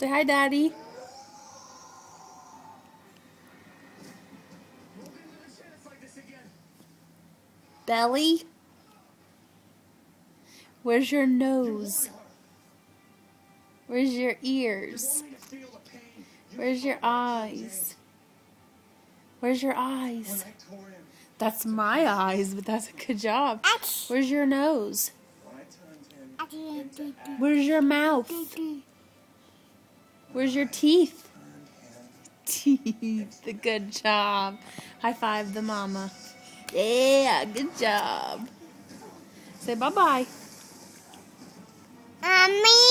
Say hi, Daddy. Belly? Where's your nose? Where's your ears? Where's your eyes? Where's your eyes? That's my eyes, but that's a good job. Where's your nose? Where's your mouth? Where's your teeth? Teeth. Good job. High five the mama. Yeah, good job. Say bye-bye. Mommy.